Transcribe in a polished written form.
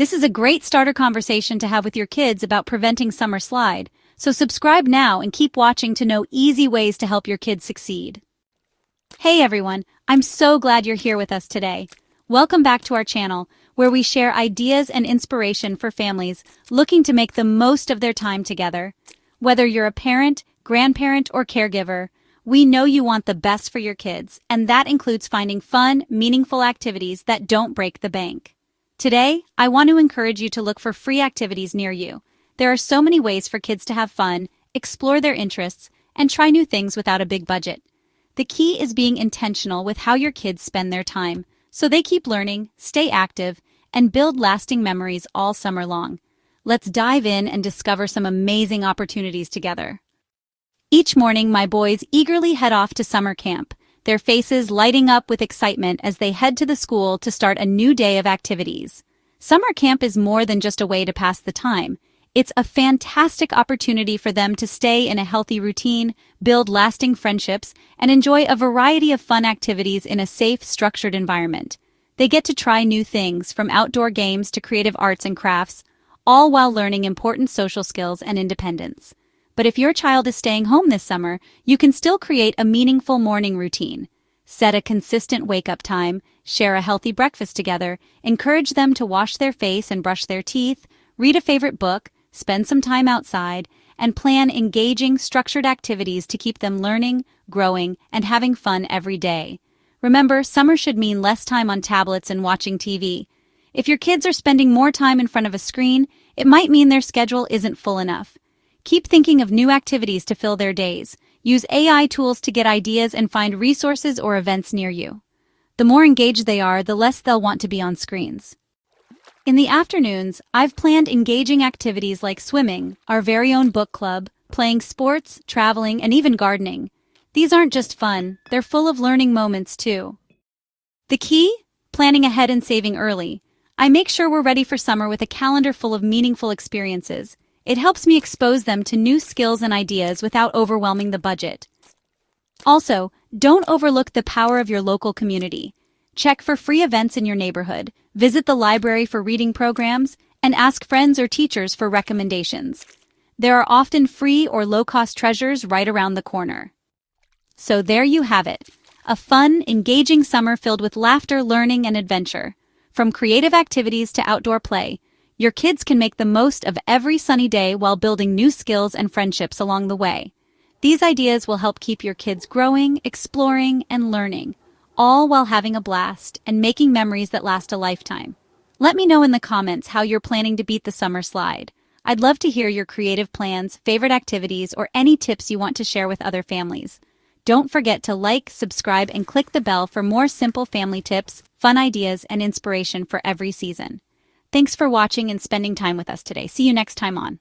This is a great starter conversation to have with your kids about preventing summer slide, so subscribe now and keep watching to know easy ways to help your kids succeed. Hey everyone, I'm so glad you're here with us today. Welcome back to our channel, where we share ideas and inspiration for families looking to make the most of their time together. Whether you're a parent, grandparent, or caregiver, we know you want the best for your kids, and that includes finding fun, meaningful activities that don't break the bank. Today, I want to encourage you to look for free activities near you. There are so many ways for kids to have fun, explore their interests, and try new things without a big budget. The key is being intentional with how your kids spend their time, so they keep learning, stay active, and build lasting memories all summer long. Let's dive in and discover some amazing opportunities together. Each morning, my boys eagerly head off to summer camp, their faces lighting up with excitement as they head to the school to start a new day of activities. Summer camp is more than just a way to pass the time. It's a fantastic opportunity for them to stay in a healthy routine, build lasting friendships, and enjoy a variety of fun activities in a safe, structured environment. They get to try new things, from outdoor games to creative arts and crafts, all while learning important social skills and independence. But if your child is staying home this summer, you can still create a meaningful morning routine. Set a consistent wake-up time, share a healthy breakfast together, encourage them to wash their face and brush their teeth, read a favorite book, spend some time outside, and plan engaging, structured activities to keep them learning, growing, and having fun every day. Remember, summer should mean less time on tablets and watching TV. If your kids are spending more time in front of a screen, it might mean their schedule isn't full enough. Keep thinking of new activities to fill their days. Use AI tools to get ideas and find resources or events near you. The more engaged they are, the less they'll want to be on screens. In the afternoons, I've planned engaging activities like swimming, our very own book club, playing sports, traveling, and even gardening. These aren't just fun, they're full of learning moments too. The key? Planning ahead and saving early. I make sure we're ready for summer with a calendar full of meaningful experiences. It helps me expose them to new skills and ideas without overwhelming the budget. Also, don't overlook the power of your local community. Check for free events in your neighborhood, visit the library for reading programs, and ask friends or teachers for recommendations. There are often free or low-cost treasures right around the corner. So there you have it, a fun, engaging summer filled with laughter, learning, and adventure. From creative activities to outdoor play, your kids can make the most of every sunny day while building new skills and friendships along the way. These ideas will help keep your kids growing, exploring, and learning, all while having a blast and making memories that last a lifetime. Let me know in the comments how you're planning to beat the summer slide. I'd love to hear your creative plans, favorite activities, or any tips you want to share with other families. Don't forget to like, subscribe, and click the bell for more simple family tips, fun ideas, and inspiration for every season. Thanks for watching and spending time with us today. See you next time on